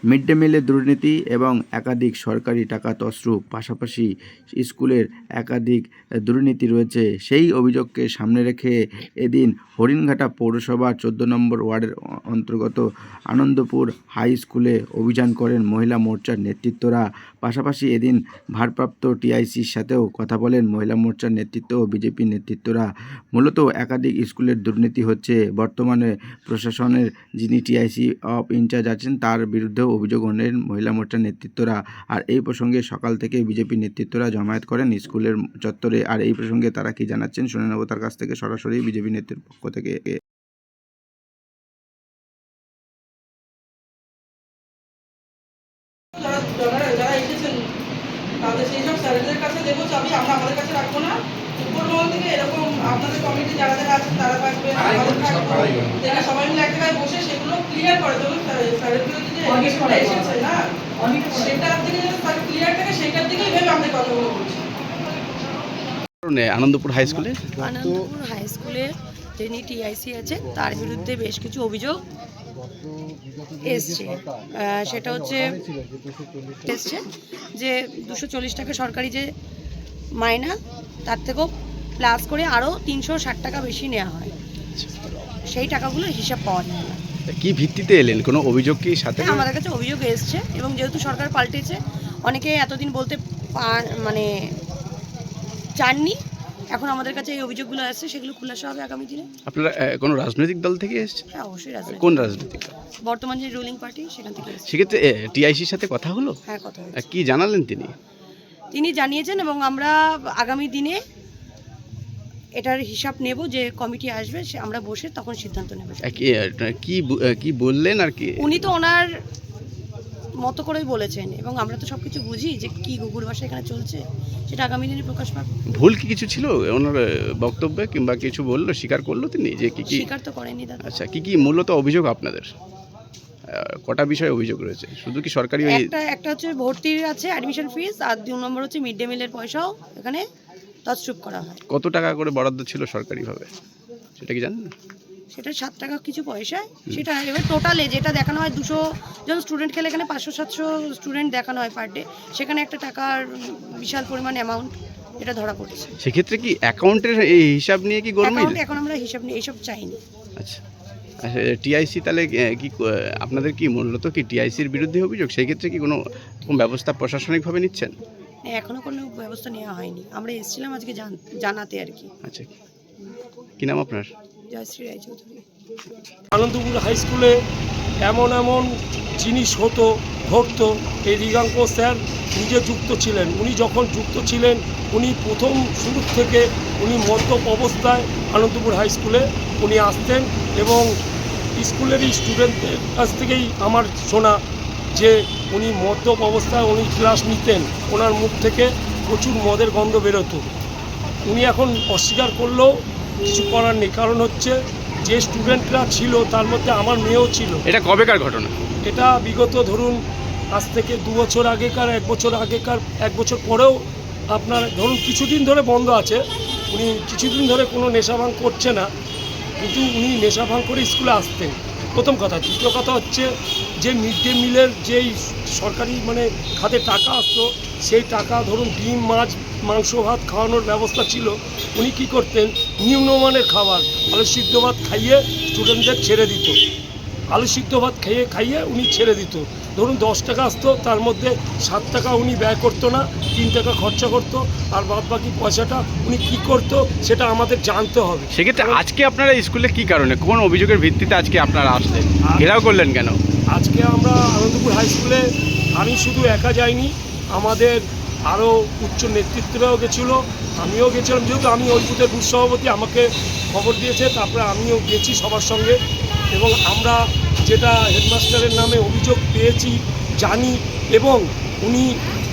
Mid day মিলের দুর্নীতি এবং একাধিক সরকারি টাকা তছরূপ, পাশাপাশি স্কুলের একাধিক দুর্নীতি রয়েছে। সেই অভিযোগকে সামনে রেখে এদিন হরিণঘাটা পৌরসভার 14 নম্বর ওয়ার্ডের অন্তর্গত আনন্দপুর হাই স্কুলে অভিযান করেন মহিলা মোর্চার নেতৃত্বরা। পাশাপাশি এদিন ভারপ্রাপ্ত টিআইসির সাথেও কথা বলেন মহিলা মোর্চার নেতৃত্ব ও বিজেপির নেতৃত্বরা। মূলত একাধিক স্কুলের দুর্নীতি হচ্ছে। বর্তমানে প্রশাসনের যিনি টিআইসি অফ ইনচার্জ আছেন তার বিরুদ্ধেও অভিযোগ আনেন মহিলা মোর্চার নেতৃত্বরা। আর এই প্রসঙ্গে সকাল থেকে বিজেপি নেতৃত্বরা জমায়েত করেন স্কুলের চত্বরে। আর এই প্রসঙ্গে তারা কি জানাচ্ছেন শুনে নেব তার কাছ থেকে সরাসরি বিজেপি নেতৃত্বের পক্ষ থেকে। যারা এসেছেন তাদের সেই সব স্যারেদের কাছে দেবো চাবি, আমরা আমাদের কাছে রাখবো না। উপরমহল থেকে এরকম আপনাদের কমিটি যারা যারা আছেন তারা থাকবেন, যারা সবাই মিলে এক জায়গায় বসে সেগুলো ক্লিয়ার করে দেবো। স্যারের বিরুদ্ধে যে এলিগেশনটা এসেছে না সেটার দিকে যদি ক্লিয়ার থাকে সেটার দিকেই ভেবে আমাদের কথাগুলো বলছি। আনন্দপুর হাই স্কুলে যিনি টিআইসি আছে তার বিরুদ্ধে বেশ কিছু অভিযোগ এসছে। সেটা হচ্ছে যে 240 টাকা সরকারি যে মাইনা তার থেকেও প্লাস করে আরও 360 টাকা বেশি নেওয়া হয়। সেই টাকাগুলোর হিসাব পাওয়া যায় না। কি ভিত্তিতে এলেন? কোনো অভিযোগ কি সাথে? আমাদের কাছে অভিযোগ এসছে এবং যেহেতু সরকার পাল্টেছে অনেকে এতদিন বলতে মানে চাননি, এখন আমাদের কাছে এই অভিযোগগুলো আসছে, সেগুলো খুলাসা হবে আগামী দিনে। আপনারা কোনো রাজনৈতিক দল থেকে এসেছেন? হ্যাঁ, অবশ্যই রাজনৈতিক। কোন রাজনৈতিক দল? বর্তমান যে রুলিং পার্টি সেখান থেকে এসেছে। সেক্ষেত্রে টিআইসির সাথে কথা হলো? হ্যাঁ, কথা হয়েছে। কি জানালেন তিনি জানিয়েছেন এবং আমরা আগামী দিনে এটার হিসাব নেব, যে কমিটি আসবে সে আমরা বসে তখন সিদ্ধান্ত নেব। কি বললেন? আর কি উনি তো ওনার মতো করেই বলেছেন এবং আমরা তো সবকিছু বুঝি যে কি গুগুর ভাষা এখানে চলছে, সেটা আগামী দিনে প্রকাশ পাবে। ভুল কি কিছু ছিল ওনার বক্তব্যে কিংবা কিছু বললো, স্বীকার করলো তিনি যে কি? স্বীকার তো করেননি দাদা। আচ্ছা, কি মূলত অভিযোগ আপনাদের? কটা বিষয়ে অভিযোগ রয়েছে? শুধু কি সরকারি? একটা হচ্ছে ভর্তির আছে অ্যাডমিশন ফিস, আর 2 নম্বর হচ্ছে মিড ডে মিলের পয়সাও এখানে তছরূপ করা হয়। কত টাকা করে বরাদ্দ ছিল সরকারিভাবে সেটা কি জানেন? সেটা 7 টাকা কিছু পয়সায়, সেটা এবার টোটালে যেটা দেখানো হয় 200 জন স্টুডেন্ট খেলে এখানে 500-700 স্টুডেন্ট দেখানো হয় পার ডে, সেখানে একটা টাকার বিশাল পরিমাণ অ্যামাউন্ট এটা ধরা পড়েছে। সেক্ষেত্রে কি অ্যাকাউন্টের এই হিসাব নিয়ে কি গোলমেল? এখন আমরা হিসাব নিয়ে এইসব চাইনি। আচ্ছা, টিআইসি তাহলে কি আপনাদের কি মূলত কি টিআইসির বিরুদ্ধে অভিযোগ? সেই ক্ষেত্রে কি কোনো ব্যবস্থা প্রশাসনিকভাবে নিচ্ছেন? এখনো কোনো ব্যবস্থা নেওয়া হয়নি, আমরা এসেছিলাম আজকে জানাতে আর কি। আচ্ছা, কি নাম আপনার? জয়শ্রী রায়চৌধুরী। আনন্দপুর হাই স্কুলে এমন জিনিস ঘটতো, এই রিগাঙ্ক স্যার নিজে যুক্ত ছিলেন। উনি যখন যুক্ত ছিলেন উনি প্রথম শুরু থেকে উনি মদ্যপ অবস্থায় আনন্দপুর হাই স্কুলে উনি আসতেন এবং স্কুলেরই স্টুডেন্টদের কাছ থেকেই আমার শোনা যে উনি মদ্যপ অবস্থায় উনি ক্লাস নিতেন, ওনার মুখ থেকে প্রচুর মদের গন্ধ বেরোতো। উনি এখন অস্বীকার করলেও কিছু করার নেই, কারণ হচ্ছে যে স্টুডেন্টরা ছিল তার মধ্যে আমার মেয়েও ছিল। এটা কবেকার ঘটনা? এটা বিগত ধরুন আজ থেকে 2 বছর আগেকার, 1 বছর আগেকার, 1 বছর পরেও আপনার ধরুন কিছুদিন ধরে বন্ধ আছে। উনি কিছুদিন ধরে কোনো নেশাভাং করছে না, কিন্তু উনি নেশাভাং করে স্কুলে আসতেন, প্রথম কথা। দ্বিতীয় কথা হচ্ছে যে মিড ডে মিলের যেই সরকারি খাতে টাকা আসতো, সেই টাকা ধরুন ডিম, মাছ, মাংস, ভাত খাওয়ানোর ব্যবস্থা ছিল। উনি কী করতেন, নিম্নমানের খাবার আলু সিদ্ধ ভাত খাইয়ে স্টুডেন্টদের ছেড়ে দিত। আলু সিদ্ধ ভাত খাইয়ে উনি ছেড়ে দিত। ধরুন 10 টাকা আসতো, তার মধ্যে 7 টাকা উনি ব্যয় করতো না, 3 টাকা খরচা করতো, আর বাদ বাকি পয়সাটা উনি কী করতো সেটা আমাদের জানতে হবে। সেক্ষেত্রে আজকে আপনারা স্কুলে কি কারণে, কোন অভিযোগের ভিত্তিতে আজকে আপনারা আসলেন, ঘেরাও করলেন কেন? আজকে আমরা আনন্দপুর হাই স্কুলে আমি শুধু একা যাইনি, আমাদের আরও উচ্চ নেতৃত্বরাও গেছিলো, আমিও গেছিলাম। যেহেতু আমি ওই বুথের বুথ সভাপতি, আমাকে খবর দিয়েছে, তারপরে আমিও গেছি সবার সঙ্গে। এবং আমরা যেটা হেডমাস্টারের নামে অভিযোগ পেয়েছি জানি, এবং উনি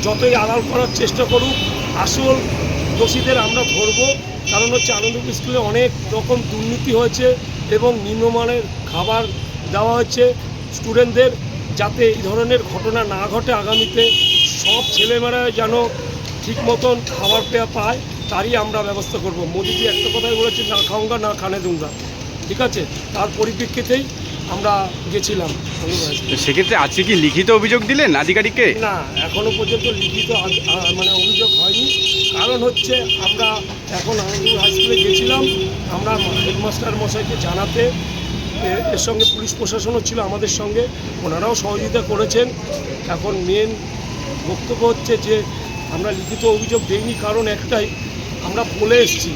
যতই আড়াল করার চেষ্টা করুক আসল দোষীদের আমরা ধরব। কারণ হচ্ছে আনন্দপুর স্কুলে অনেক রকম দুর্নীতি হয়েছে এবং নিম্নমানের খাবার দেওয়া হয়েছে স্টুডেন্টদের, যাতে এই ধরনের ঘটনা না ঘটে আগামীতে। সব ছেলেমেয়েরা যেন ঠিক মতন খাবার পায়, তারই আমরা ব্যবস্থা করব। মোদিজি একটা কথাই বলেছে, না খাওঙ্গা না খানে দুঙ্গা, ঠিক আছে? তার পরিপ্রেক্ষিতেই আমরা গেছিলাম। তো সেক্ষেত্রে আজকে কি লিখিত অভিযোগ দিলেন আধিকারিককে? না, এখনো পর্যন্ত লিখিত মানে অভিযোগ হয়নি। কারণ হচ্ছে আমরা এখন আনন্দপুর হাই স্কুলে গেছিলাম, আমরা হেডমাস্টার মশাইকে জানাতে, এর সঙ্গে পুলিশ প্রশাসনও ছিল আমাদের সঙ্গে, ওনারাও সহযোগিতা করেছেন। এখন মেন বক্তব্য হচ্ছে যে আমরা লিখিত অভিযোগ দেইনি, কারণ একটাই, আমরা বলে এসেছি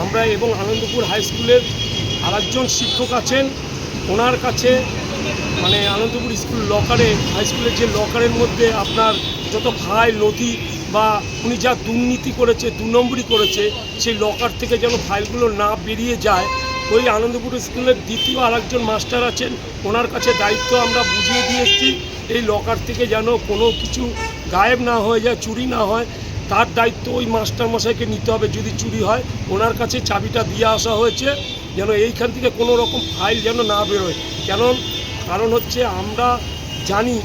আমরা, এবং আনন্দপুর হাই স্কুলের আরেকজন শিক্ষক আছেন, ওনার কাছে মানে আনন্দপুর স্কুল লকারে, হাই স্কুলের যে লকারের মধ্যে আপনার যত ফাইল নথি বা উনি যা দুর্নীতি করেছে, 2 নম্বরই করেছে, সেই লকার থেকে যেন ফাইলগুলো না বেরিয়ে যায়। ওই আনন্দপুর স্কুলের দ্বিতীয় আরেকজন মাস্টার আছেন, ওনার কাছে দায়িত্ব আমরা বুঝিয়ে দিয়ে এসেছি, এই লকার থেকে যেন কোনো কিছু গায়েব না হয়ে যায়, চুরি না হয়, তার দায়িত্ব ওই মাস্টারমশাইকে নিতে হবে। যদি চুরি হয় ওনার কাছে চাবিটা দিয়ে আসা হয়েছে, যেন এইখান থেকে কোনো রকম ফাইল যেন না বেরোয়। কারণ হচ্ছে আমরা জানি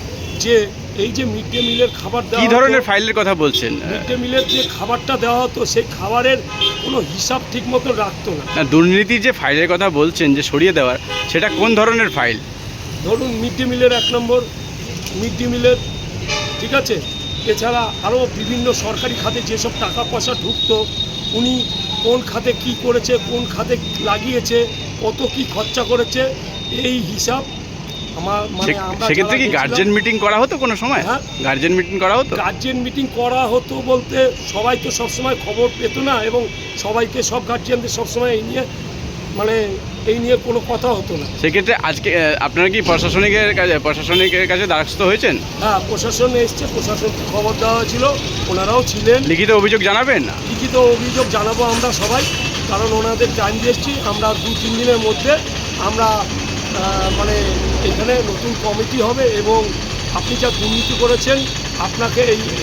যে এই যে মিড ডে মিলের খাবার দেওয়া, কি ধরনের ফাইলের কথা বলছেন? মিড ডে মিলের যে খাবারটা দেওয়া হতো, সেই খাবারের কোনো হিসাব ঠিক মতো রাখতো না। না, দুর্নীতির যে ফাইলের কথা বলছেন যে সরিয়ে দেওয়ার, সেটা কোন ধরনের ফাইল? ধরুন মিড ডে মিলের 1 নম্বর মিড ডে মিলের, ঠিক আছে, এছাড়া আরও বিভিন্ন সরকারি খাতে যেসব টাকা পয়সা ঢুকতো, উনি কোন খাতে কি করেছে, কোন খাতে লাগিয়েছে, কত কি খরচা করেছে, এই হিসাব আমরা সেক্ষেত্রে কি গার্জেন মিটিং করা হতো কোনো সময়? হ্যাঁ, গার্জেন মিটিং করা হতো? গার্জেন মিটিং করা হতো বলতে সবাই তো সবসময় খবর পেত না, এবং সবাইকে, সব গার্জিয়ানদের সবসময় এই নিয়ে কোনো কথা হতো না। সেক্ষেত্রে আজকে আপনারা কি প্রশাসনিকের কাছে দ্বারস্থ হয়েছেন? হ্যাঁ, প্রশাসন এসছে, প্রশাসনকে খবর দেওয়া হয়েছিল, ওনারাও ছিলেন। লিখিত অভিযোগ জানাবেন? লিখিত অভিযোগ জানাবো আমরা সবাই, কারণ ওনাদের টাইম দিয়েছি, আমরা 2-3 দিনের মধ্যে আমরা এখানে নতুন কমিটি হবে, এবং আপনি যা দুর্নীতি করেছেন আপনাকে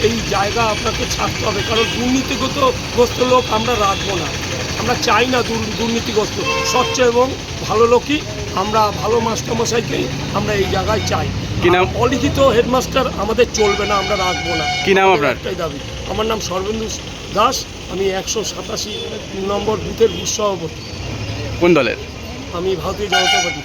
এই জায়গা আপনাকে ছাড়তে হবে, কারণ দুর্নীতিগ্রস্ত লোক আমরা রাখবো না। আমরা চাই না দুর্নীতিগ্রস্ত, স্বচ্ছ এবং ভালো লোকই আমরা, ভালো মাস্টারমশাইকেই আমরা এই জায়গায় চাই। কি নাম? অলিখিত হেডমাস্টার আমাদের চলবে না, আমরা রাখবো না। কি নাম আপনার? একটাই দাবি। আমার নাম সর্বেন্দু দাস, আমি 187 নম্বর বুথের বুথ সভাপতি। কোন দলের? আমি ভারতীয় জনতা পার্টি।